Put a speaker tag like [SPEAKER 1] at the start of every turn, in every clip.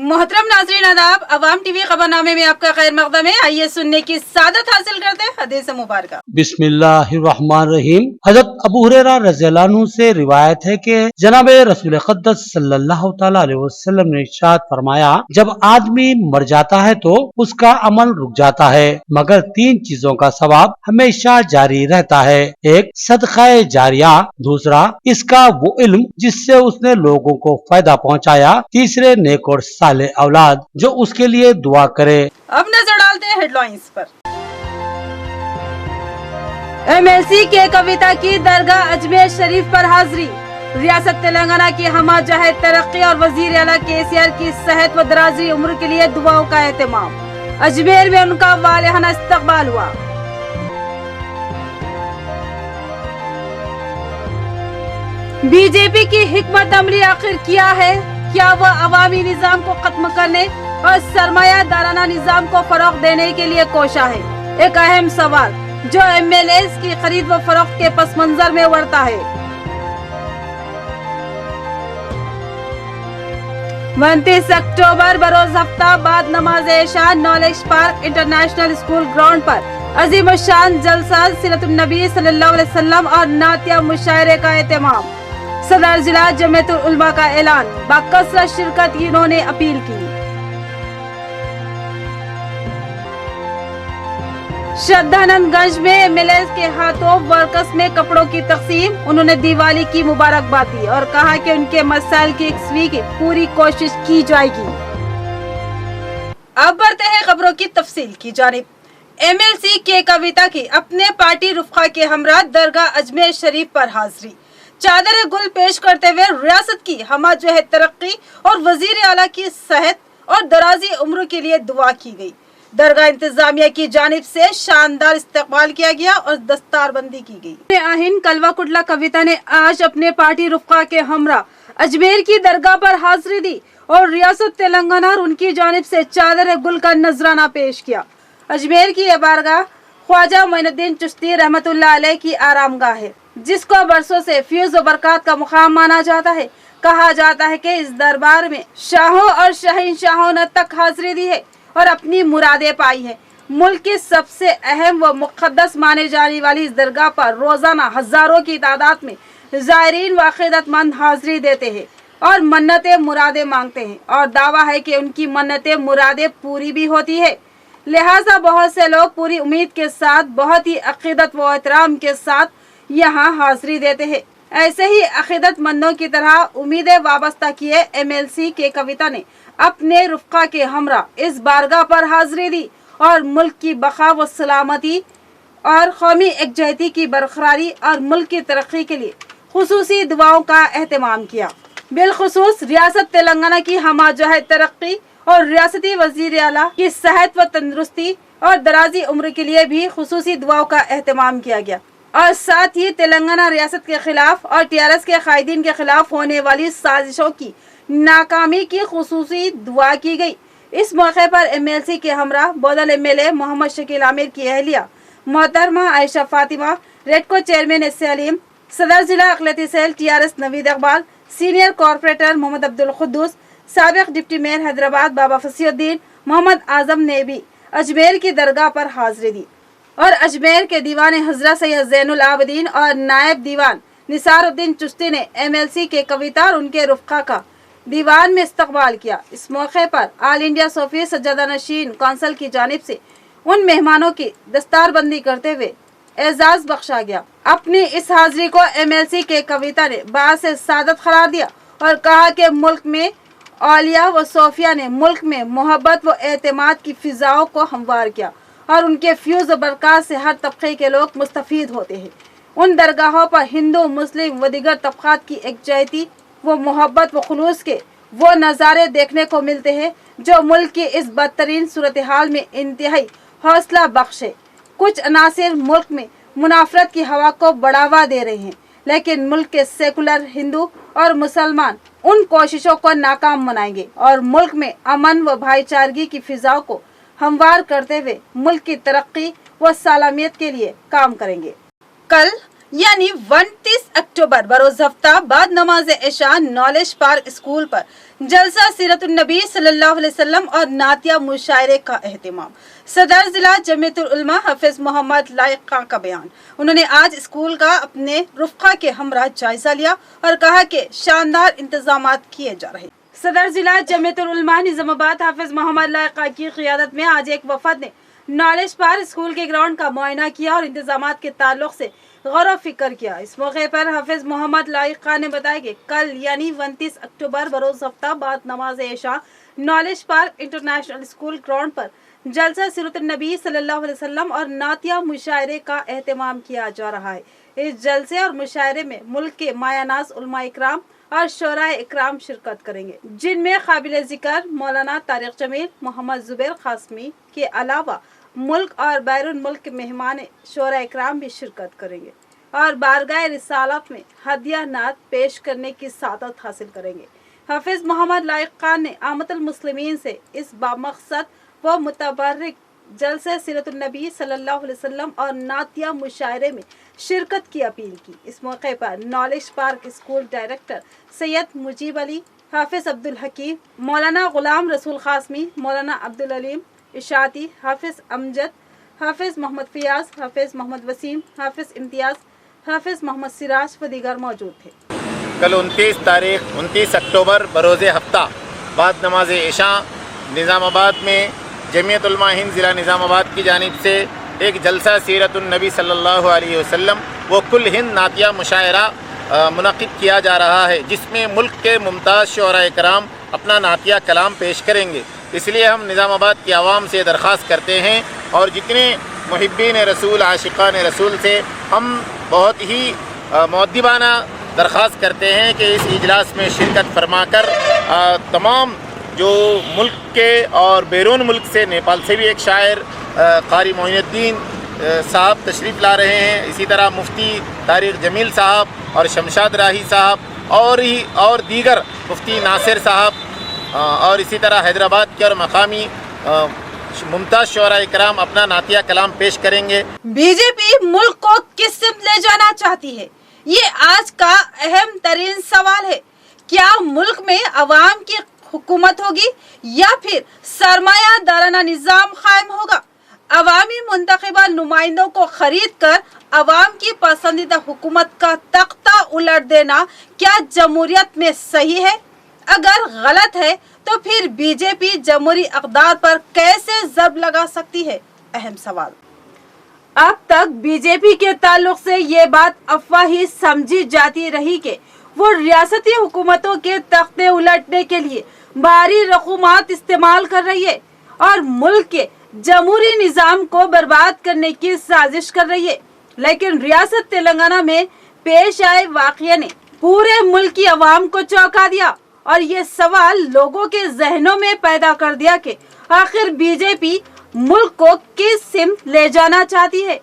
[SPEAKER 1] मोहतरम नाज़रीन आदाब, अवाम टीवी खबरनामे में आपका खैर मकदम है। आइए सुनने की सादत हासिल करते हैं हदीस मुबारक।
[SPEAKER 2] बिस्मिल्लाहिर्रहमानिर्रहीम। हज़रत अबू हुरैरा रज़ियल्लाहु अन्हु से रिवायत है कि जनाब रसूल अक़दस सल्लल्लाहु तआला अलैहि वसल्लम ने इरशाद फरमाया, जब आदमी मर जाता है तो उसका अमल रुक जाता है, मगर 3 चीजों का सवाब हमेशा जारी रहता है। एक, सदका जारिया। दूसरा, इसका वो इल्म जिससे उसने लोगों को फायदा पहुँचाया। तीसरे, नेक और साले औलाद जो उसके लिए दुआ करे।
[SPEAKER 1] अब नजर डालते हैं हेडलाइंस पर। MLC के कविता की दरगाह अजमेर शरीफ पर हाजिरी। रियासत तेलंगाना की हमा जहद तरक्की और वजीर आला KCR की सेहत व दराजी उम्र के लिए दुआओं का एहतमाम। अजमेर में उनका वालिहाना इस्तकबाल हुआ। बीजेपी की हिकमत अमली आखिर क्या है? क्या वह अवामी निजाम को खत्म करने और सरमायादाराना निजाम को फरोग देने के लिए कोशा है? एक अहम सवाल जो MLAs की खरीद व फरोख्त के पस मंजर में उभरता है। 29 अक्टूबर बरोज हफ्ता बाद नमाज इशा knowledge park international school ground पर अजीम शान जलसा सिलतुन नबी सल्लल्लाहु अलैहि वसल्लम और नातिया मुशायरे का एहतमाम। सदर जिला जमीयतुल उलमा का ऐलान। बाकसरत शिरकत की इन्होंने अपील की। श्रद्धानंदगंज में MLAs के हाथों वर्कर्स में कपड़ों की तकसीम। उन्होंने दिवाली की मुबारकबाद दी और कहा कि उनके मसाइल की यकसुई की पूरी कोशिश की जाएगी। अब बढ़ते हैं खबरों की तफसील की जानिब। MLC के कविता की अपने पार्टी रुफ़क़ा के हमरा दरगाह अजमेर शरीफ पर हाजिरी। चादर गुल पेश करते हुए रियासत की हमा जहद तरक्की और वजीर आला की सेहत और दराजी उम्र के लिए दुआ की गई। दरगाह इंतजामिया की जानिब से शानदार इस्तकबाल किया गया और दस्तारबंदी की गई। आहिन कलवा कुटला कविता ने आज अपने पार्टी रुफ़क़ा के हमरा अजमेर की दरगाह पर हाजिरी दी और रियासत तेलंगाना और उनकी जानिब से चादर गुल का नजराना पेश किया। अजमेर की यह बारगाह ख्वाजा मोइनुद्दीन चिश्ती रहमतुल्लाह अलैह की आरामगाह है, जिसको बरसों से फ्यूज व बरकत का मुकाम माना जाता है। कहा जाता है कि इस दरबार में शाहों और शहंशाहों ने तक हाजिरी दी है और अपनी मुरादें पाई है। मुल्क की सबसे अहम व मुक़द्दस माने जाने वाली इस दरगाह पर रोजाना हजारों की तादाद में ज़ायरीन व अक़ीदतमंद हाजिरी देते हैं और मन्नतें मुरादें मांगते हैं और दावा है कि उनकी मन्नतें मुरादें पूरी भी होती है। लिहाजा बहुत से लोग पूरी उम्मीद के साथ, बहुत ही अक़ीदत व एहतराम के साथ यहाँ हाजिरी देते हैं। ऐसे ही अक़ीदतमंदों की तरह उम्मीदें वाबस्ता किए MLC के कविता ने अपने रुफ़क़ा के हमरा इस बारगाह पर हाजिरी दी और मुल्क की बका व सलामती और कौमी एकजहती की बरकरारी और मुल्क की तरक्की के लिए खुसूसी दुआओं का एहतमाम किया। बिलखुसूस रियासत तेलंगाना की हमा जहद तरक्की और रियासती वज़ीर आला की सेहत व तंदुरुस्ती और दराजी उम्र के लिए भी खुसूसी दुआओं का एहतमाम किया गया और साथ ही तेलंगाना रियासत के खिलाफ और TRS के कायदीन के खिलाफ होने वाली साजिशों की नाकामी की खुसूसी दुआ की गई। इस मौके पर MLC के हमरा बोदल MLA मोहम्मद शकील आमिर की अहलिया मोहतरमा आयशा फातिमा, रेडको चेयरमैन S.A. अलीम, सदर जिला अक़लियती cell TRS Naveed Iqbal, senior corporator Mohammad Abdul Quddus, साबिक़ डिप्टी मेयर हैदराबाद बाबा फसीउद्दीन मोहम्मद आजम ने भी अजमेर की दरगाह पर हाजिरी दी और अजमेर के दीवान हज़रत सैयद ज़ैनुल आबिदीन और नायब दीवान निसारुद्दीन चिश्ती ने MLC के कविता और उनके रुफ़क़ा का दीवान में इस्तकबाल किया। इस मौके पर ऑल इंडिया सूफी सज्जादा नशीन कौंसिल की जानिब से उन मेहमानों की दस्तारबंदी करते हुए एजाज बख्शा गया। अपनी इस हाजिरी को MLC के कविता ने बासे सादत करार दिया और कहा कि मुल्क में औलिया व सोफिया ने मुल्क में मोहब्बत व एतमाद की फिजाओं को हमवार किया और उनके फ्यूज व बरकत से हर तबके के लोग मुस्तफीद होते हैं। उन दरगाहों पर हिंदू, मुस्लिम व दीगर तबक़ात की एकजुटती व मोहब्बत व खुलूस के वो नज़ारे देखने को मिलते हैं जो मुल्क की इस बदतरीन सूरत हाल में इंतहाई हौसला बख्श है। कुछ अनासिर मुल्क में मुनाफरत की हवा को बढ़ावा दे रहे हैं, लेकिन मुल्क के सेकुलर हिंदू और मुसलमान उन कोशिशों को नाकाम बनाएंगे और मुल्क में अमन व भाईचारगी की फिजाओं को हमवार करते हुए मुल्क की तरक्की व सलामियत के लिए काम करेंगे। कल यानी 29 अक्टूबर बरोज हफ्ता बाद नमाज इशा नॉलेज पार्क स्कूल पर जलसा सीरतुन नबी सल्लल्लाहु अलैहि वसल्लम और नातिया मुशायरे का एहतिमाम। सदर जिला जमीयतुल उलमा हाफिज मोहम्मद लाइक खां का बयान। उन्होंने आज स्कूल का अपने रुफ़क़ा के हमरा जायजा लिया और कहा कि शानदार इंतजामात किए जा रहे। सदर जिला जमीयतुल उलमा निजामाबाद हाफिज मोहम्मद लाइक खां की क़ियादत में आज एक वफद ने नॉलेज पार्क स्कूल के ग्राउंड का मुआयना किया और इंतजामात के ताल्लुक से गौर फिक्र किया। इस मौके पर हाफिज मोहम्मद लाइक खान ने बताया कि कल यानी 29 अक्टूबर बरोज हफ्ता बाद नमाज इशा knowledge park international school ground पर जलसा सीरतुन नबी सल्लल्लाहु अलैहि वसल्लम और नातिया मुशायरे का एहतमाम किया जा रहा है। इस जलसे और मुशायरे में मुल्क के मायानाज उलमा इकराम और शोराए इकराम शिरकत करेंगे, जिनमें काबिल जिक्र मौलाना तारिक जमील, मोहम्मद जुबैर कासमी के अलावा मुल्क और बैरून मुल्क के मेहमान शोरा इकराम भी शिरकत करेंगे और बारगाह रिसालत में हदिया नात पेश करने की सादत हासिल करेंगे। हाफिज मोहम्मद लाइक खान ने आमतुल मुस्लिमीन से इस बामकसद व मुतबर्रिक जलसे सीरतुन नबी सल्लल्लाहु अलैहि वसल्लम और नातिया मुशायरे में शिरकत की अपील की। इस मौके पर knowledge park school director Syed Mujeeb Ali, Hafiz Abdul Hakeem, Maulana Ghulam रसूल कासमी, मौलाना अब्दुल अलीम इशाती, हाफिज अमजद, हाफिज मोहम्मद फियाज, हाफिज मोहम्मद वसीम, हाफिज इम्तियाज, हाफिज मोहम्मद सिराज व दीगर मौजूद थे।
[SPEAKER 3] कल 29 अक्टूबर बरोज़ हफ्ता बाद नमाज इशा निज़ामाबाद में जमीयत उलमा हिंद ज़िला निज़ामाबाद की जानिब से एक जलसा सीरतुन नबी सल्लल्लाहु अलैहि वसल्लम व कुल हिंद नातिया मुशायरा मुनक़िद किया जा रहा है, जिसमें मुल्क के मुमताज़ शोरा कराम अपना नातिया कलाम पेश करेंगे। इसलिए हम निज़ामाबाद की आवाम से दरख्वास्त करते हैं और जितने मुहिब्बीन रसूल आशिक़ान रसूल से हम बहुत ही मुअद्दिबाना दरख्वास्त करते हैं कि इस इजलास में शिरकत फरमाकर तमाम जो मुल्क के और बैरून मुल्क से, नेपाल से भी एक शायर कारी मोइनुद्दीन साहब तशरीफ़ ला रहे हैं, इसी तरह मुफ्ती तारिक जमील साहब और शमशाद राही साहब और दीगर मुफ्ती नासिर साहब और इसी तरह हैदराबाद के और मकामी मुमताज़ शोरा इकराम अपना नातिया कलाम पेश करेंगे।
[SPEAKER 1] बीजेपी मुल्क को किस सिमत ले जाना चाहती है, ये आज का अहम तरीन सवाल है। क्या मुल्क में अवाम की हुकूमत होगी या फिर सरमायादाराना निज़ाम कायम होगा? अवामी मुंतखबा नुमाइंदों को खरीद कर अवाम की पसंदीदा हुकूमत का तख्ता उलट देना क्या जमहूरियत में सही है? अगर गलत है तो फिर बीजेपी जमहूरी अक़दार पर कैसे ज़रब लगा सकती है? अहम सवाल। अब तक बीजेपी के ताल्लुक से ये बात अफवाह ही समझी जाती रही कि वो रियासती हुकूमतों के तख्ते उलटने के लिए भारी रकूमात इस्तेमाल कर रही है और मुल्क के जमहूरी निज़ाम को बर्बाद करने की साजिश कर रही है। लेकिन रियासत तेलंगाना में पेश आए वाक़या ने पूरे मुल्क की आवाम को चौंका दिया और ये सवाल लोगों के जहनों में पैदा कर दिया कि आखिर बीजेपी मुल्क को किस सिमत ले जाना चाहती है।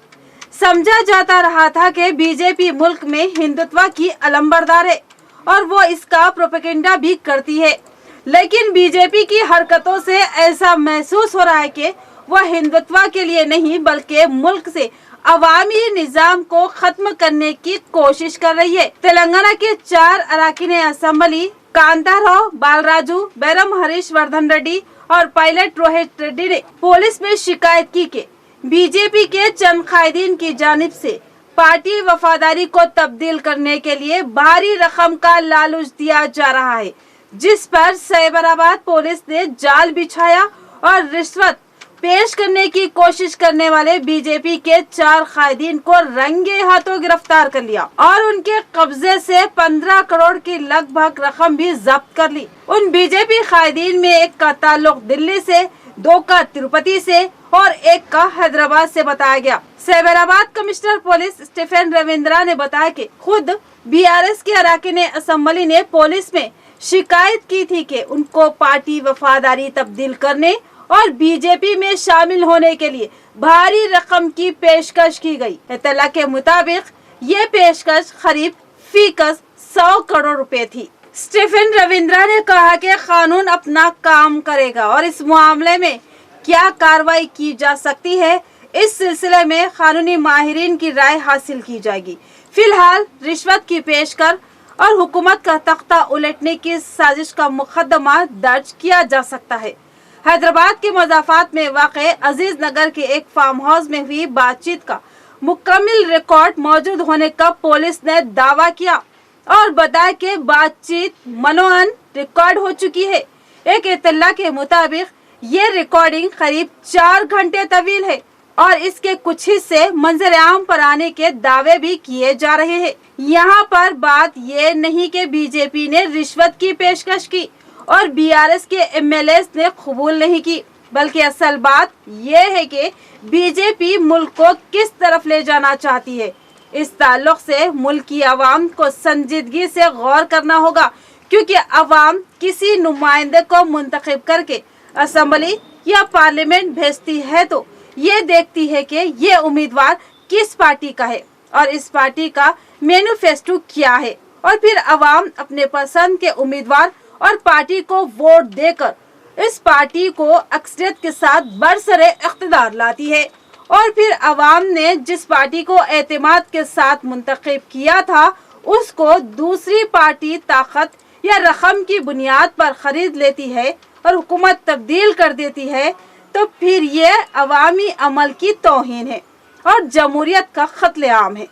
[SPEAKER 1] समझा जाता रहा था कि बीजेपी मुल्क में हिंदुत्व की अलंबरदार है और वो इसका प्रोपेगेंडा भी करती है, लेकिन बीजेपी की हरकतों से ऐसा महसूस हो रहा है कि वह हिंदुत्व के लिए नहीं बल्कि मुल्क से अवामी निज़ाम को खत्म करने की कोशिश कर रही है। तेलंगाना के 4 अरकान असेंबली कांताराव, बालराजू, बैरम हरीश वर्धन रेड्डी और पायलट रोहित रेड्डी ने पुलिस में शिकायत की कि बीजेपी के चंद कायदीन की जानिब से पार्टी वफादारी को तब्दील करने के लिए भारी रकम का लालच दिया जा रहा है, जिस पर साइबराबाद पुलिस ने जाल बिछाया और रिश्वत पेश करने की कोशिश करने वाले बीजेपी के 4 कायदीन को रंगे हाथों गिरफ्तार कर लिया और उनके कब्जे से 15 करोड़ की लगभग रकम भी जब्त कर ली। उन बीजेपी कायदीन में एक का ताल्लुक दिल्ली से, 2 का तिरुपति से और 1 का हैदराबाद से बताया गया। Cyberabad commissioner police Stephen Ravindra ने बताया कि खुद बीआरएस के अरकान असेंबली ने पुलिस में शिकायत की थी कि उनको पार्टी वफादारी तब्दील करने और बीजेपी में शामिल होने के लिए भारी रकम की पेशकश की गई। इत्तला के मुताबिक ये पेशकश करीब फीकस 100 करोड़ रुपए थी। स्टीफन रविंद्रा ने कहा कि कानून अपना काम करेगा और इस मामले में क्या कार्रवाई की जा सकती है, इस सिलसिले में कानूनी माहिरीन की राय हासिल की जाएगी। फिलहाल रिश्वत की पेशकर और हुकूमत का तख्ता उलटने की साजिश का मुकदमा दर्ज किया जा सकता है। हैदराबाद के मज़ाफ़ात में वाक़े अजीज नगर के एक फार्म हाउस में हुई बातचीत का मुकम्मल रिकॉर्ड मौजूद होने का पुलिस ने दावा किया और बताया कि बातचीत मनोअन रिकॉर्ड हो चुकी है। एक इत्तला के मुताबिक ये रिकॉर्डिंग करीब 4 घंटे तवील है और इसके कुछ हिस्से मंजर आम पर आने के दावे भी किए जा रहे हैं। यहाँ पर बात ये नहीं कि बीजेपी ने रिश्वत की पेशकश की और बीआरएस के एमएलएस ने कबूल नहीं की, बल्कि असल बात ये है कि बीजेपी मुल्क को किस तरफ ले जाना चाहती है। इस ताल्लुक से मुल्क की आवाम को संजीदगी से गौर करना होगा, क्योंकि आवाम किसी नुमाइंदे को मुंतखब करके असम्बली या पार्लियामेंट भेजती है तो ये देखती है कि ये उम्मीदवार किस पार्टी का है और इस पार्टी का मैनिफेस्टो क्या है, और फिर आवाम अपने पसंद के उम्मीदवार और पार्टी को वोट देकर इस पार्टी को अक्सरियत के साथ बरसरे इख्तिदार लाती है। और फिर आवाम ने जिस पार्टी को एतमाद के साथ मुंतखब किया था उसको दूसरी पार्टी ताकत या रकम की बुनियाद पर खरीद लेती है और हुकूमत तब्दील कर देती है, तो फिर ये अवामी अमल की तौहीन है और जमहूरियत का कत्लेआम है।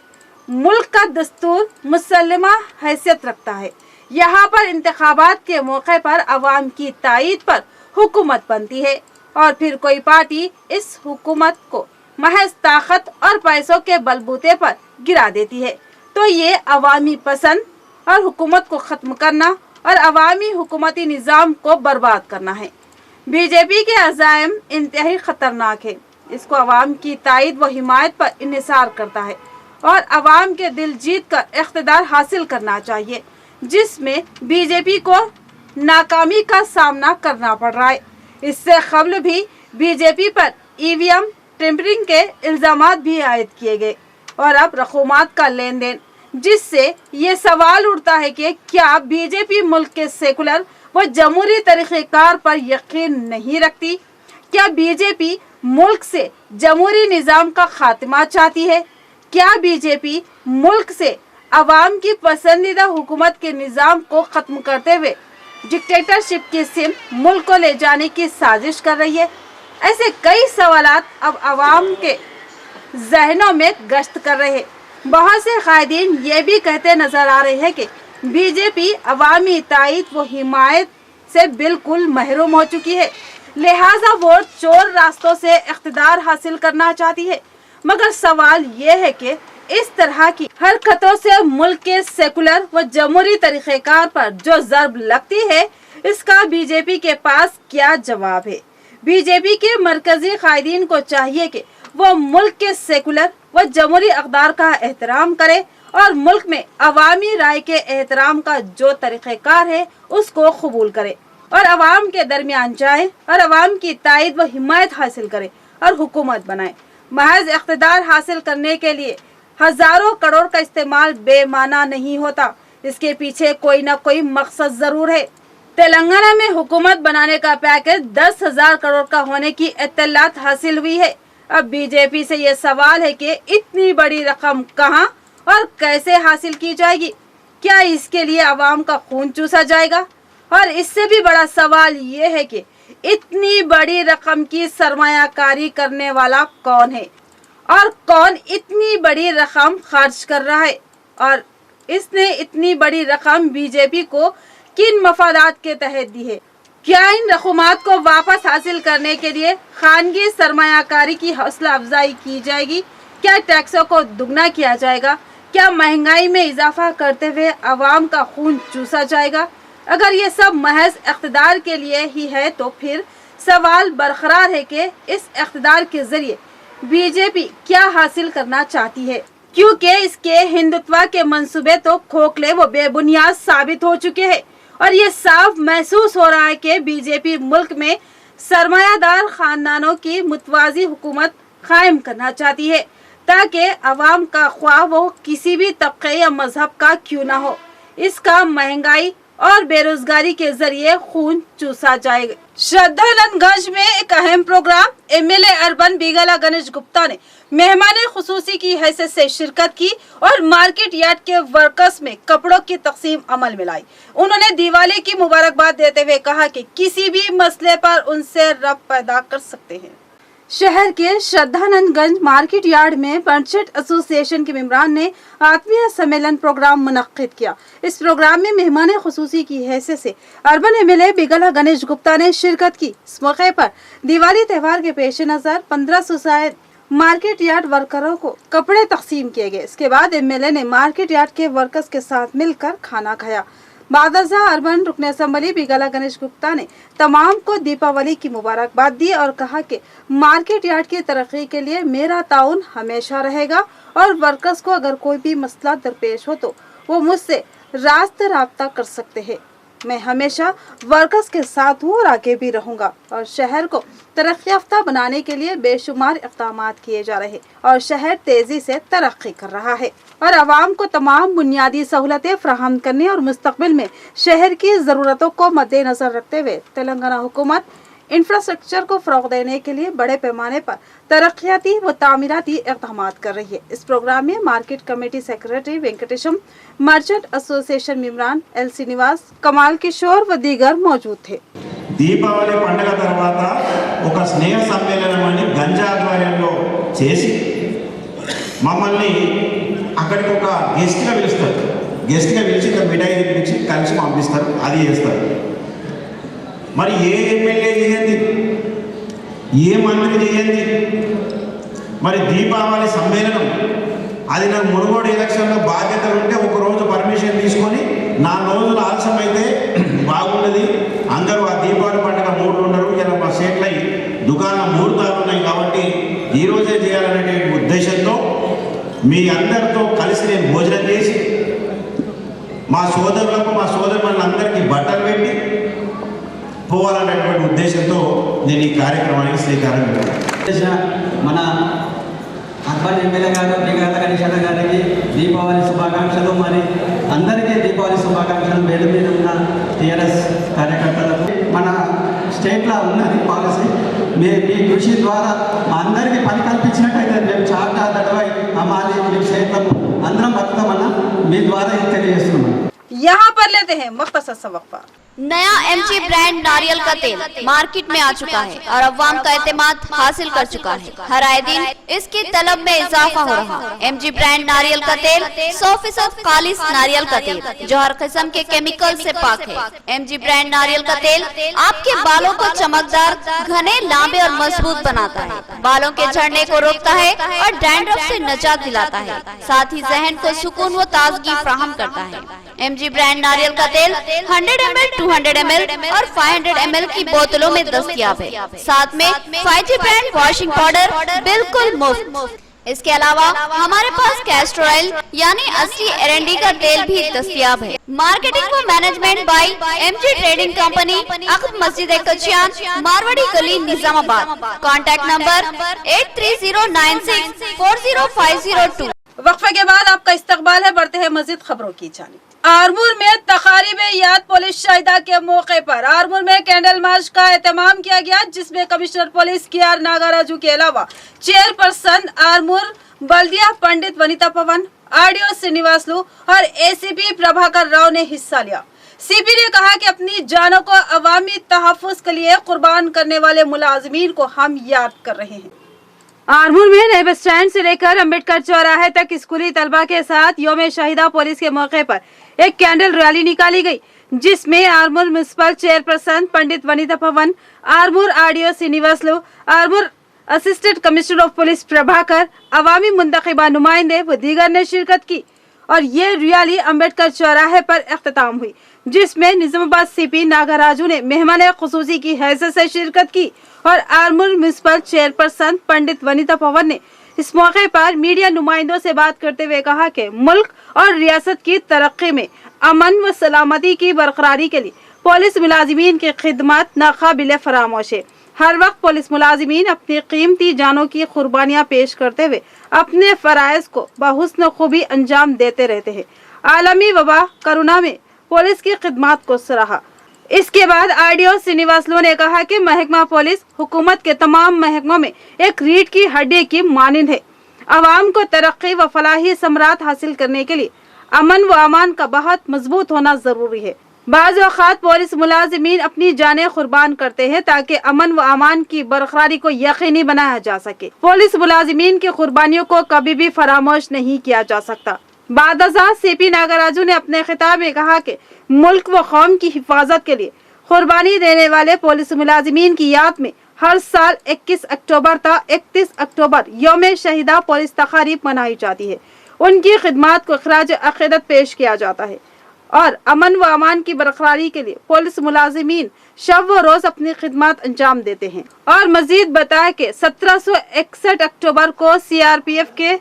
[SPEAKER 1] मुल्क का दस्तूर मुसल्लमा हैसियत रखता है। यहाँ पर इंतखाबात के मौके पर अवाम की तायीद पर हुकूमत बनती है और फिर कोई पार्टी इस हुकूमत को महज ताकत और पैसों के बलबूते पर गिरा देती है। तो ये अवामी पसंद और हुकूमत को ख़त्म करना और अवामी हुकूमती निज़ाम को बर्बाद करना है। बीजेपी के अज़ाइम इंतहाई ख़तरनाक है। इसको अवाम की तायीद व हिमायत पर इन्हिसार करता है और अवाम के दिल जीत कर इख्तिदार हासिल करना चाहिए, जिसमें बीजेपी को नाकामी का सामना करना पड़ रहा है। इससे कबल भी बीजेपी पर ईवीएम टेम्परिंग के इल्जामात भी आयद किए गए और अब रकूमात का लेन देन, जिससे ये सवाल उठता है कि क्या बीजेपी मुल्क के सेकुलर व जमहूरी तरीक़ेकार पर यकीन नहीं रखती? क्या बीजेपी मुल्क से जमहूरी निज़ाम का खात्मा चाहती है? क्या बीजेपी मुल्क से अवाम की पसंदीदा हुकूमत के निज़ाम को ख़त्म करते हुए डिक्टेटरशिप की सिम मुल्क को ले जाने की साजिश कर रही है? ऐसे कई सवालात अब अवाम के जहनों में गश्त कर रहे हैं। बहुत से कायदीन ये भी कहते नजर आ रहे हैं कि बीजेपी अवामी तायीद व हिमायत से बिल्कुल महरूम हो चुकी है, लिहाजा वो चोर रास्तों से इख्तिदार हासिल करना चाहती है। मगर सवाल ये है कि इस तरह की हरकतों से मुल्क के सेकुलर व जमहूरी तरीक़ेकार पर जो ज़र्ब लगती है, इसका बीजेपी के पास क्या जवाब है? बीजेपी के मरकजी कायदीन को चाहिए कि वो मुल्क के सेकुलर व जमहूरी अक़दार का एहतराम करे और मुल्क में अवामी राय के एहतराम का जो तरीक़ेकार है उसको कबूल करे और अवाम के दरमियान जाए और अवाम की तायीद व हिमायत हासिल करे और हुकूमत बनाए। महज इख्तिदार हासिल करने के लिए हजारों करोड़ का इस्तेमाल बेमाना नहीं होता, इसके पीछे कोई ना कोई मकसद जरूर है। तेलंगाना में हुकूमत बनाने का पैकेज 10,000 करोड़ का होने की इत्तलात हासिल हुई है। अब बीजेपी से ये सवाल है कि इतनी बड़ी रकम कहां और कैसे हासिल की जाएगी? क्या इसके लिए अवाम का खून चूसा जाएगा? और इससे भी बड़ा सवाल ये है कि इतनी बड़ी रकम की सरमायाकारी करने वाला कौन है और कौन इतनी बड़ी रकम खर्च कर रहा है, और इसने इतनी बड़ी रकम बीजेपी को किन मफादात के तहत दी है? क्या इन रकूमात को वापस हासिल करने के लिए खानगी सरमायाकारी की हौसला अफजाई की जाएगी? क्या टैक्सों को दुगना किया जाएगा? क्या महंगाई में इजाफा करते हुए अवाम का खून चूसा जाएगा? अगर ये सब महज इख्तिदार के लिए ही है तो फिर सवाल बरकरार है कि इस इख्तिदार के जरिए बीजेपी क्या हासिल करना चाहती है, क्योंकि इसके हिंदुत्व के मंसूबे तो खोखले व बेबुनियाद साबित हो चुके हैं और ये साफ महसूस हो रहा है कि बीजेपी मुल्क में सरमायादार खानदानों की मुतवाजी हुकूमत कायम करना चाहती है ताकि अवाम का ख्वाह वो किसी भी तबके या मजहब का क्यों ना हो, इसका महंगाई और बेरोजगारी के जरिए खून चूसा जाएगा। श्रद्धानंदगंज में एक अहम programme MLA urban Bigala Ganesh Gupta ने मेहमान खुसूसी की हैसियत से शिरकत की और मार्केट यार्ड के वर्कर्स में कपड़ों की तकसीम अमल में लाई। उन्होंने दिवाली की मुबारकबाद देते हुए कहा कि किसी भी मसले पर उनसे रब पैदा कर सकते हैं। शहर के श्रद्धानंदगंज मार्केट यार्ड में मर्चेंट एसोसिएशन के मेंबरान ने आत्मीय सम्मेलन प्रोग्राम मुनक्किद किया। इस प्रोग्राम में मेहमान खुसूसी की हैसियत से अर्बन एमएलए बिगला गणेश गुप्ता ने शिरकत की। इस मौके पर दिवाली त्यौहार के पेश नजर 1500 शायद मार्केट यार्ड वर्करों को कपड़े तकसीम किए गए। इसके बाद एमएलए ने मार्केट यार्ड के वर्कर्स के साथ मिलकर खाना खाया। बादशाह अर्बन रुकन असम्बली बिगला गणेश गुप्ता ने तमाम को दीपावली की मुबारकबाद दी और कहा कि मार्केट यार्ड की तरक्की के लिए मेरा ताउन हमेशा रहेगा और वर्कर्स को अगर कोई भी मसला दरपेश हो तो वो मुझसे राब्ता कर सकते हैं। मैं हमेशा वर्कर्स के साथ हूँ और आगे भी रहूंगा और शहर को तरक्की याफ्ता बनाने के लिए बेशुमार इक़दाम किए जा रहे और शहर तेजी से तरक्की कर रहा है और आवाम को तमाम बुनियादी सहूलतें फराहम करने और मुस्तकबिल में शहर की ज़रूरतों को मद्देनजर रखते हुए तेलंगाना हुकूमत इंफ्रास्ट्रक्चर को फ़रोग़ देने के लिए बड़े पैमाने पर तरक्याती व तामीराती इक़दाम कर रही है। इस प्रोग्राम में market committee secretary Venkatesham, merchant association मेंबरान एल श्रीनिवास, कमाल किशोर व दीगर मौजूद थे।
[SPEAKER 4] దీపావళి పండుగ తర్వాత ఒక స్నేహ సమ్మేళనం అని గంజా ఆధ్వర్యంలో చేసి మమ్మల్ని అక్కడికి ఒక గెస్ట్గా పిలుస్తారు. గెస్ట్గా పిలిచి ఇక్కడ మిఠాయి తినిపించి కలిసి పంపిస్తారు. అది చేస్తారు. మరి ఏ ఎమ్మెల్యే చేయండి, ఏ మంత్రి చేయండి, మరి దీపావళి సమ్మేళనం అది నాకు మునుగోడు ఎలక్షన్లో బాధ్యతలు ఉంటే ఒక రోజు పర్మిషన్ తీసుకొని 4 రోజులు ఆలస్యం అయితే బాగున్నది. అందరూ ఆ దీపావళి పండుగ మూడు ఉండరు. ఇలా మా స్టేట్లో దుకాణం ముహూర్తాలు ఉన్నాయి కాబట్టి ఈరోజే చేయాలనే ఉద్దేశంతో మీ అందరితో కలిసి నేను భోజనం చేసి మా సోదరులకు మా సోదరులందరికీ బట్టలు పెట్టి పోవాలనేటువంటి ఉద్దేశంతో నేను ఈ కార్యక్రమానికి శ్రీకారం చుట్టాను.
[SPEAKER 5] మన అర్బన్ ఎమ్మెల్యే గారు బిగల గణేష్ గారికి దీపావళి శుభాకాంక్షలు. మరి అందరికీ దీపావళి శుభాకాంక్షలు. వేలు మీద ఉన్న టీఆర్ఎస్ కార్యకర్తలకు మన స్టేట్లో ఉన్నది పాలసీ. మీ కృషి ద్వారా మా అందరికీ పని కల్పించినట్టయితే మేము చాలా తడవై అమ్మాలి మీ స్టేట్లో అందరం బతుకమన్నా మీ ద్వారా ఇది తెలియజేస్తున్నాం.
[SPEAKER 1] यहाँ पर लेते हैं मुख्तसर सा वक्फा।
[SPEAKER 6] नया एमजी ब्रांड नारियल का तेल मार्केट में आ चुका है और अवाम का एतमाद हासिल कर चुका है। हर आए दिन इसकी तलब में इजाफा हो रहा है। एमजी ब्रांड नारियल का तेल 100% खालिस नारियल का तेल जो हर किस्म के केमिकल से पाक है। एमजी ब्रांड नारियल का तेल आपके बालों को चमकदार, घने, लांबे और मजबूत बनाता है। बालों के झड़ने को रोकता है और डैंड्रफ से निजात दिलाता है। साथ ही जहन को सुकून व ताजगी फराहम करता है। एमजी ब्रांड नारियल का तेल 100 ml, 200 ml और 500 ml की बोतलों में दस्तयाब है। साथ में 5G ब्रांड वॉशिंग पाउडर बिल्कुल मुफ्त। इसके अलावा हमारे पास कैस्टर ऑयल यानी असली एरंडी का तेल भी दस्तयाब है। मार्केटिंग व management by MG trading company, अकब मस्जिद कचियान, मारवाड़ी गली, निजामाबाद। Contact number 8309640502।
[SPEAKER 1] वक्फे के बाद आपका इस्तकबाल है, बढ़ते हैं मजीद खबरों की जानिब। आरमूर में तकारीब याद पुलिस शहीदा के मौके पर आरमूर में कैंडल मार्च का एहतमाम किया गया, जिसमें कमिश्नर पुलिस KR नागराजू के अलावा चेयरपर्सन आरमूर बल्दिया पंडित वनिता पवन, RDO श्रीनिवासलू और ACP प्रभाकर राव ने हिस्सा लिया। CP ने कहा कि अपनी जानों को अवामी तहफ़्फ़ुज़ के लिए कुर्बान करने वाले मुलाजिमीन को हम याद कर रहे हैं। आरमूर में नए बस स्टैंड से लेकर अम्बेडकर चौराहे तक स्कूली तलबा के साथ यौम शहीदा पुलिस के मौके पर एक कैंडल रैली निकाली गई, जिसमें Armoor municipal chairperson Pandit Vanitha Pawan, Armoor RDO Srinivasulu, Armoor assistant commissioner of police Prabhakar, अवामी मुंतखबा नुमाइंदे व दीगर ने शिरकत की और ये रैली अम्बेडकर चौराहे पर इख्तिताम हुई, जिसमें निजामाबाद CP नागराजू ने मेहमान खुसूसी की हैसियत से शिरकत की और आरमूर म्युनिसिपल चेयरपर्सन पंडित वनिता पवन ने इस मौके पर मीडिया नुमाइंदों से बात करते हुए कहा कि मुल्क और रियासत की तरक्की में अमन व सलामती की बरकरारी के लिए पुलिस मुलाजिमीन की खिदमत नाकाबिले फरामोश है। हर वक्त पुलिस मुलाजिमीन अपनी कीमती जानों की कुर्बानियाँ पेश करते हुए अपने फराइज को बहुस्न खूबी अंजाम देते रहते हैं। आलमी वबा कोरोना में पुलिस की खिदमत को सराहा। इसके बाद आरडीओ श्रीनिवासलू ने कहा कि महकमा पुलिस हुकूमत के तमाम महकमों में एक रीढ़ की हड्डी की मानिंद है। आवाम को तरक्की व फलाही समरात हासिल करने के लिए अमन व अमान का बहुत मजबूत होना जरूरी है। बाज़ औक़ात पुलिस मुलाजिमीन अपनी जानें कुर्बान करते हैं ताकि अमन व अमान की बरकरारी को यकीनी बनाया जा सके। पुलिस मुलाजिमीन की कुर्बानियों को कभी भी फरामोश नहीं किया जा सकता। बादशाह सीपी नागराजू ने अपने खिताब में कहा कि मुल्क व कौम की हिफाजत के लिए कुर्बानी देने वाले पुलिस मुलाजिमीन की याद में हर साल 21 अक्टूबर तक 31 अक्टूबर यौम शहीदा पुलिस तकारीब मनाई जाती है। उनकी खिदमत को खराज अक़ीदत पेश किया जाता है और अमन व अमान की बरकरारी के लिए पुलिस मुलाजिमीन शब व रोज अपनी खिदमत अंजाम देते हैं। और मजीद बताया कि 1761 अक्टूबर को CRPF के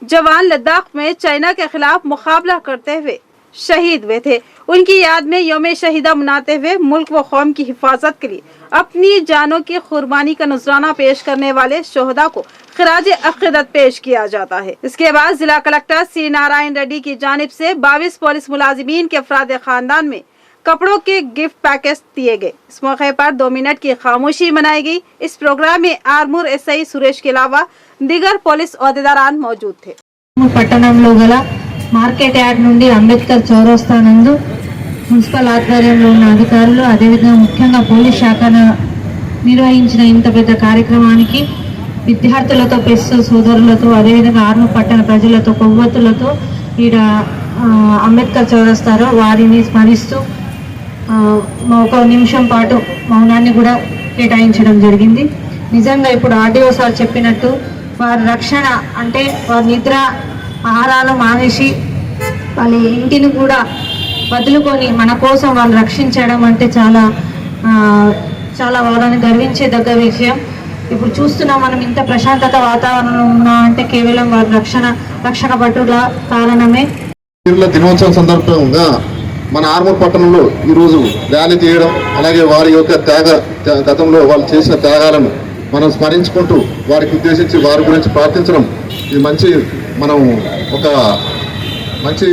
[SPEAKER 1] जवान लद्दाख में चाइना के खिलाफ मुकाबला करते हुए शहीद हुए थे। उनकी याद में यौम शहीदा मनाते हुए मुल्क व कौम की हिफाजत के लिए अपनी जानों की कुर्बानी का नजराना पेश करने वाले शोहदा को खराज अक़ीदत पेश किया जाता है। इसके बाद जिला कलेक्टर सी नारायण रेड्डी की जानिब से 22 पुलिस मुलाजिमीन के अफराद खानदान में कपड़ों के गिफ्ट पैकेज दिए गए। इस मौके पर 2 मिनट की खामोशी मनाई गई। इस प्रोग्राम में आर्मूर SI सुरेश के अलावा दीगर पुलिस ओहदेदारान मौजूद थे।
[SPEAKER 7] పట్టణంలో గల మార్కెట్ యార్డ్ నుండి అంబేద్కర్ చౌరస్తా నందు మున్సిపల్ ఆధ్వర్యంలో ఉన్న అధికారులు అదేవిధంగా ముఖ్యంగా పోలీస్ శాఖ నిర్వహించిన ఇంత పెద్ద కార్యక్రమానికి విద్యార్థులతో ప్రెస్ సోదరులతో అదేవిధంగా ఆర్మూర్ పట్టణ ప్రజలతో కొవ్వొత్తులతో ఈడ అంబేద్కర్ చౌరస్తాలో వారిని స్మరిస్తూ ఒక నిమిషం పాటు మౌనాన్ని కూడా కేటాయించడం జరిగింది. నిజంగా ఇప్పుడు ఆర్డీఓ సార్ చెప్పినట్టు వారి రక్షణ అంటే వారి నిద్ర ఆహారాలు మానేసి వాళ్ళ ఇంటిని కూడా వదులుకొని మన కోసం వాళ్ళు రక్షించడం అంటే చాలా చాలా వాళ్ళని గర్వించేదగ్గ విషయం. ఇప్పుడు చూస్తున్నాం మనం ఇంత ప్రశాంతత వాతావరణంలో ఉన్నా అంటే కేవలం వారి రక్షక భటుల కారణమే.
[SPEAKER 8] దినోత్సవం సందర్భంగా మన ఆర్మూర్ పట్టణంలో ఈరోజు ర్యాలీ తీయడం, అలాగే వారి యొక్క గతంలో వాళ్ళు చేసిన త్యాగాలను మనం స్మరించుకుంటూ వారికి ఉద్దేశించి వారి గురించి ప్రార్థించడం ఇది మంచి మనం ఒక మంచి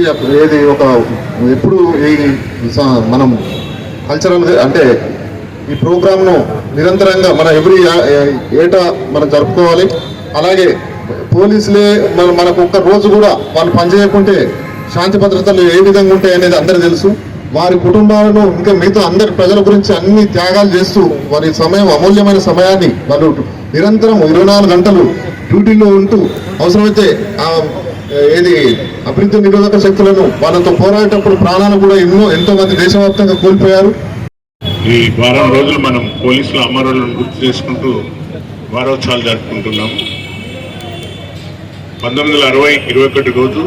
[SPEAKER 8] ఎప్పుడు మనం కల్చరల్గా అంటే ఈ ప్రోగ్రామ్ను నిరంతరంగా మన ఏటా మనం జరుపుకోవాలి. అలాగే పోలీసులే మనకు ఒక్క రోజు కూడా వాళ్ళు పనిచేయకుంటే శాంతి భద్రతలు ఏ విధంగా ఉంటాయి అనేది అందరికీ తెలుసు. వారి కుటుంబాలను ఇంకా మిగతా అందరి ప్రజల గురించి అన్ని త్యాగాలు చేస్తూ వారి అమూల్యమైన సమయాన్ని వాళ్ళు నిరంతరం 24 గంటలు డ్యూటీలో ఉంటూ అవసరమైతే అభివృద్ధి నిరోధక శక్తులను వాళ్ళతో పోరాడేటప్పుడు ప్రాణాలు కూడా ఎంతో మంది దేశవ్యాప్తంగా కోల్పోయారు.
[SPEAKER 9] ఈ వారం రోజులు మనం పోలీసుల అమరులను గుర్తు చేసుకుంటూ వారోత్సవాలు జరుపుకుంటున్నాము. 1960-21 రోజు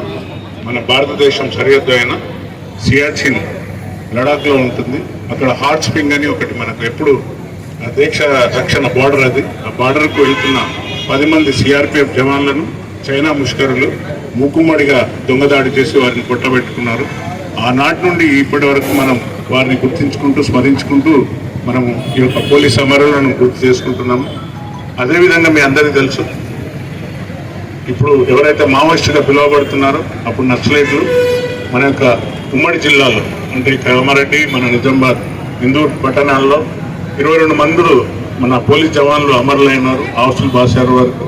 [SPEAKER 9] మన భారతదేశం సరిహద్దు అయిన సియాచిన్ లడాఖ్లో ఉంటుంది. అక్కడ హాట్ స్ప్రింగ్ అని ఒకటి మనకు ఎప్పుడు దేశ రక్షణ బార్డర్ అది. ఆ బార్డర్కు వెళ్తున్న 10 మంది CRPF జవాన్లను చైనా ముష్కరులు మూకుమ్మడిగా దొంగదాడి చేసి వారిని కొట్టబెట్టుకున్నారు. ఆనాటి నుండి ఇప్పటి వరకు మనం వారిని గుర్తించుకుంటూ స్మరించుకుంటూ మనము ఈ యొక్క పోలీస్ అమరులను గుర్తు చేసుకుంటున్నాము. అదేవిధంగా మీ అందరికీ తెలుసు, ఇప్పుడు ఎవరైతే మావోయిస్టుగా పిలువబడుతున్నారో అప్పుడు నక్సలైట్లు మన యొక్క ఉమ్మడి జిల్లాలో అంటే కామారెడ్డి, మన నిజామాబాద్, ఇందూర్ పట్టణాల్లో 22 మంది మన పోలీస్ జవాన్లు అమరులైనారు. ఆస్తులు బాసారు వరకు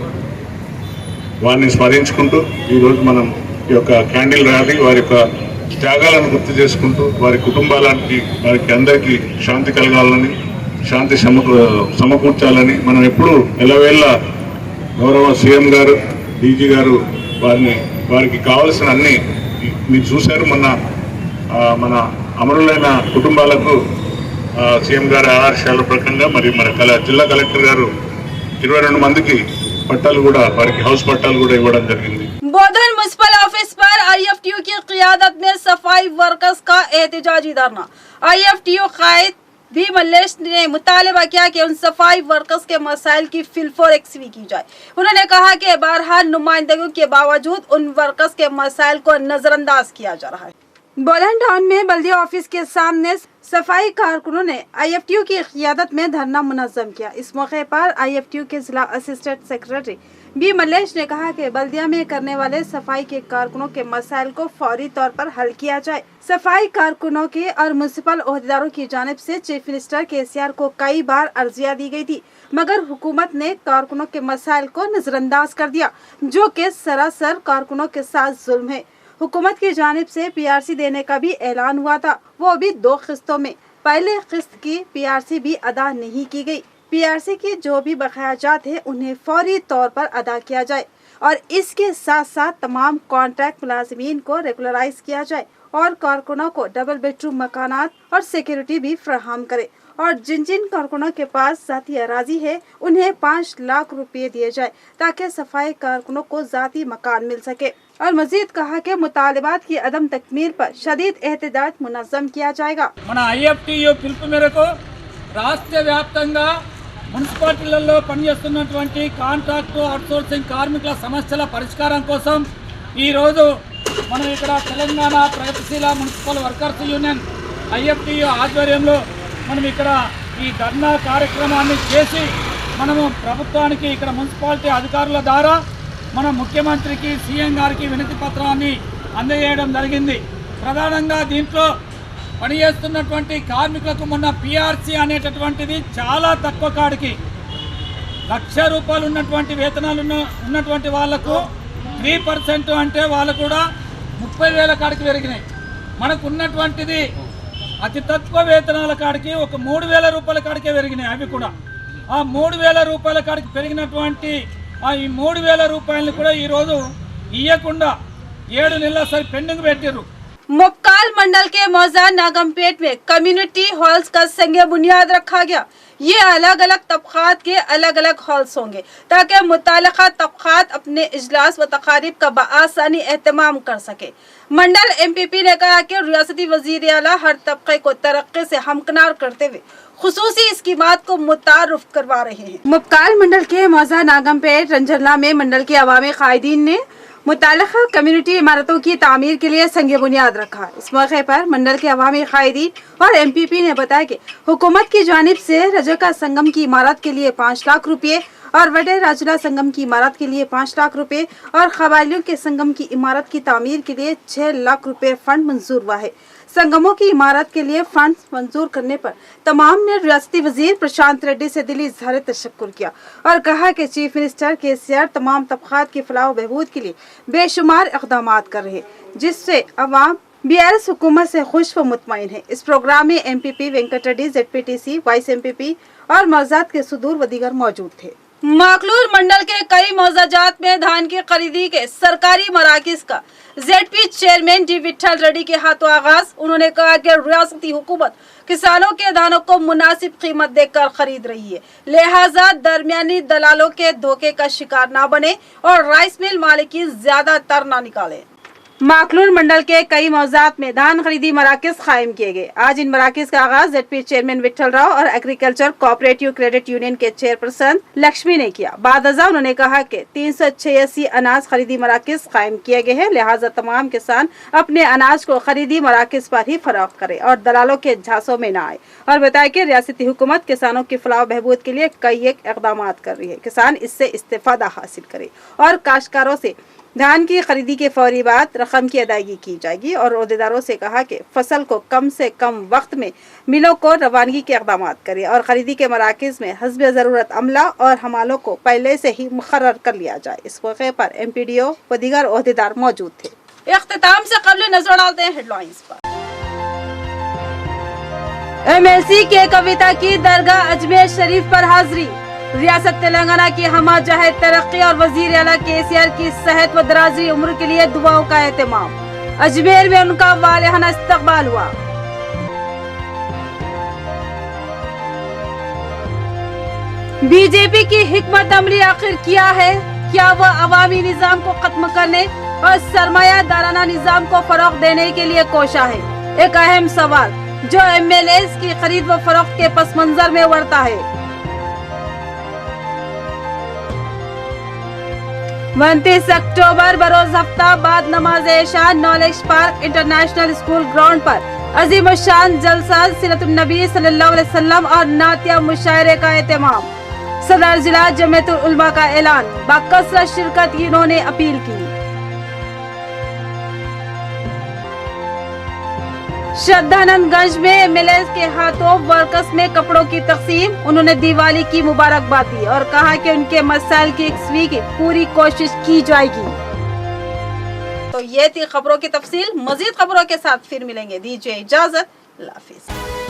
[SPEAKER 9] వారిని స్మరించుకుంటూ ఈరోజు మనం ఈ యొక్క క్యాండిల్ ర్యాలీ వారి యొక్క త్యాగాలను గుర్తు చేసుకుంటూ వారి కుటుంబాలకి వారికి అందరికీ శాంతి కలగాలని, శాంతి సమకూర్చాలని మనం ఎప్పుడు ఎల్లవేళ్ళ గౌరవ CM గారు, DG గారు వారికి కావలసిన అన్ని మీరు చూశారు. మన అమరులైన కుటుంబాలకు CM గారి ఆదేశాల ప్రకారంగా మరి మన జిల్లా కలెక్టర్ గారు 22 మందికి పట్టాలు కూడా వారికి హౌస్ పట్టాలు కూడా ఇవ్వడం జరిగింది.
[SPEAKER 1] बोधन म्युनिसिपल ऑफिस पर IFTU की क़ियादत में सफाई वर्कर्स का एहतजाजी धरना। IFTU कायद भी मल्लेश ने मुतालबा किया कि उन सफाई वर्कर्स के मसाइल की फिलफोर एक्सवी की जाए। उन्होंने कहा कि बहरहाल नुमाइंदगी के बावजूद उन वर्कर्स के मसाइल को नजरअंदाज किया जा रहा है। बोधन टाउन में बल्दिया ऑफिस के सामने सफाई कारकुनों ने IFTU की क़ियादत में धरना मुनज़्ज़म किया। इस मौके पर IFTU के जिला असिस्टेंट सेक्रेटरी बी मल्लेश ने कहा कि बल्दिया में करने वाले सफाई के कारकुनों के मसाइल को फौरी तौर पर हल किया जाए। सफाई कारकुनों के और म्युनिसिपल ओहदेदारों की जानिब से चीफ मिनिस्टर केसीआर को कई बार अर्जियां दी गई थी, मगर हुकूमत ने कारकुनों के मसाइल को नजरअंदाज कर दिया, जो कि सरासर कारकुनों के साथ जुल्म है। हुकूमत की जानिब से पीआरसी देने का भी ऐलान हुआ था, वो भी 2 किस्तों में। पहले किस्त की पीआरसी भी अदा नहीं की गई। पीआरसी की जो भी बकायाजात है उन्हें फौरी तौर पर अदा किया जाए और इसके साथ साथ तमाम कॉन्ट्रैक्ट मुलाजिमीन को रेगुलराइज किया जाए और कारकुनों को डबल बेडरूम मकानात और सिक्योरिटी भी फराहम करे और जिन जिन कारकुनों के पास ज़ाती अराजी है उन्हें 5 लाख रुपये दिए जाए ताकि सफाई कारकुनों को ज़ाती मकान मिल सके। और मजीद कहा कि मुतालिबात की अदम तकमील पर शदीद एहतजाज मुनज़्ज़म किया जाएगा।
[SPEAKER 10] మన IFTU పిలుపు మేరకు రాష్ట్ర వ్యాప్తంగా మున్సిపాలిటీలలో పనిచేస్తున్నటువంటి కాంట్రాక్టు అవుట్సోర్సింగ్ కార్మికుల సమస్యల పరిష్కారం కోసం ఈరోజు మనం ఇక్కడ తెలంగాణ ప్రగతిశీల మున్సిపల్ వర్కర్స్ యూనియన్ IFTU ఆధ్వర్యంలో మనం ఇక్కడ ఈ ధర్నా కార్యక్రమాన్ని చేసి మనము ప్రభుత్వానికి ఇక్కడ మున్సిపాలిటీ అధికారుల ద్వారా మన ముఖ్యమంత్రికి సీఎం గారికి వినతి పత్రాన్ని అందజేయడం జరిగింది। ప్రధానంగా దీంట్లో పనిచేస్తున్నటువంటి కార్మికులకు మొన్న పీఆర్సీ అనేటటువంటిది చాలా తక్కువ కాడికి ₹1,00,000 ఉన్నటువంటి వేతనాలు ఉన్నటువంటి వాళ్లకు 3% అంటే వాళ్ళు కూడా 30,000 కాడికి పెరిగినాయి। మనకు ఉన్నటువంటిది అతి తక్కువ వేతనాల కాడికి ఒక ₹3,000 కాడికే పెరిగినాయి। అవి కూడా ఆ ₹3,000 కాడికి పెరిగినటువంటి ఈ ₹3,000 కూడా ఈ రోజు ఇయ్యకుండా 7 నెలల సరి పెండింగ్ పెట్టారు।
[SPEAKER 1] मुक्काल मंडल के मौजा नागमपेट में कम्युनिटी हॉल्स का संग बुनियाद रखा गया। ये अलग अलग तबकात के अलग अलग हॉल्स होंगे ताकि मुतालिका तबकात अपने इजलास व तकारीब का बआसानी एहतमाम कर सके। मंडल MPP ने कहा कि रियासती वजीर आला हर तबके को तरक्की से हमकिनार करते हुए खुसूसी स्कीमात को मुतारुफ करवा रहे हैं। मुक्काल मंडल के मौजा नागमपेट रंजरला में मंडल के अवामी कायदीन ने मुतालिका कम्युनिटी इमारतों की तामीर के लिए संग बुनियाद रखा। इस मौके पर मंडल के अवामी कायदीन और MPP ने बताया कि हुकूमत की जानिब से रजका संगम की इमारत के लिए 5 लाख रुपये और वडे राजुला संगम की इमारत के लिए 5 लाख रुपये और कबायलियों के संगम की इमारत की तामीर के लिए 6 लाख रुपये फंड मंजूर हुआ है। संगमों की इमारत के लिए फंड मंजूर करने पर तमाम ने रियासती वजीर प्रशांत रेड्डी से दिली इजहार तशक्कुर किया और कहा कि चीफ मिनिस्टर केसीआर तमाम तबकात की फलाह व बहबूद के लिए बेशुमार इक़दामात कर रहे हैं जिससे अवाम BRS हुकूमत से खुश व मुतमईन है। इस प्रोग्राम में MPP Venkat Reddy, ZPTC, vice MPP और मौजात के सुदूर व दीगर मौजूद थे। माकलूर मंडल के कई मौजाजात में धान की खरीदी के सरकारी मराकिज का ZP chairman D Vithal Reddy के हाथों आगाज। उन्होंने कहा कि रियासती हुकूमत किसानों के धानों को मुनासिब कीमत देकर खरीद रही है, लिहाजा दरमियानी दलालों के धोखे का शिकार न बने और राइस मिल मालिकीन ज्यादा तर न निकाले। माकलूर मंडल के कई मौजात में धान खरीदी मराकज कायम किए गए। आज इन मराकज का आगाज ZP चेयरमैन विठल राव और एग्रीकल्चर कोऑपरेटिव क्रेडिट यूनियन के चेयरपर्सन लक्ष्मी ने किया। बादजा उन्होंने कहा कि 386 अनाज खरीदी मराकज कायम किए गए हैं, लिहाजा तमाम किसान अपने अनाज को खरीदी मराकज पर ही फरोख्त करें और दलालों के झांसों में न आए और बताया कि रियासती हुकूमत किसानों की फलाह बहबूद के लिए कई एक इक़दाम कर रही है। किसान इससे इस्तेफादा हासिल करे और काश्तकारों से धान की खरीदी के फौरी बाद रकम की अदायगी की जाएगी और ओहदेदारों से कहा कि फसल को कम से कम वक्त में मिलों को रवानगी के इक़दाम करें और खरीदी के मराकज़ में हस्ब ज़रूरत अमला और हमालों को पहले से ही मुकर्रर कर लिया जाए। इस मौके पर MPDO व दीगर ओहदेदार मौजूद थे। इख्तिताम से कबल नजर डालते हैं हेडलाइंस पर। MLC के कविता की दरगाह अजमेर शरीफ पर हाजिरी। रियासत तेलंगाना की हमा जहद तरक्की और वजीर आला केसीआर की सेहत व दराजी उम्र के लिए दुआओं का एहतमाम। अजमेर में उनका वालिहाना इस्तकबाल हुआ। बीजेपी की हिकमत अमली आखिर क्या है? क्या वह अवामी निजाम को खत्म करने और सरमायादाराना निजाम को फरोग देने के लिए कोशा है? एक अहम सवाल जो MLAs की खरीद व फरोख्त के पस मंजर में उभरता है। 29 अक्टूबर बरोज हफ्ता बाद नमाज इशा knowledge park international school ground पर अजीम शान जलसा सीरतुन नबी सल्लल्लाहु अलैहि वसल्लम और नातिया मुशायरे का एहतमाम। सदर जिला जमीयतुल उलमा का ऐलान, बाकसरत शिरकत की इन्होंने अपील की। श्रद्धानंदगंज में एमएलए के हाथों वर्कर्स में कपड़ों की तकसीम, उन्होंने दिवाली की मुबारकबाद दी और कहा कि उनके मसाइल की यकसुई की पूरी कोशिश की जाएगी। तो ये थी खबरों की तफसील। मजीद खबरों के साथ फिर मिलेंगे, दीजिए इजाजत, अल्लाह हाफिज।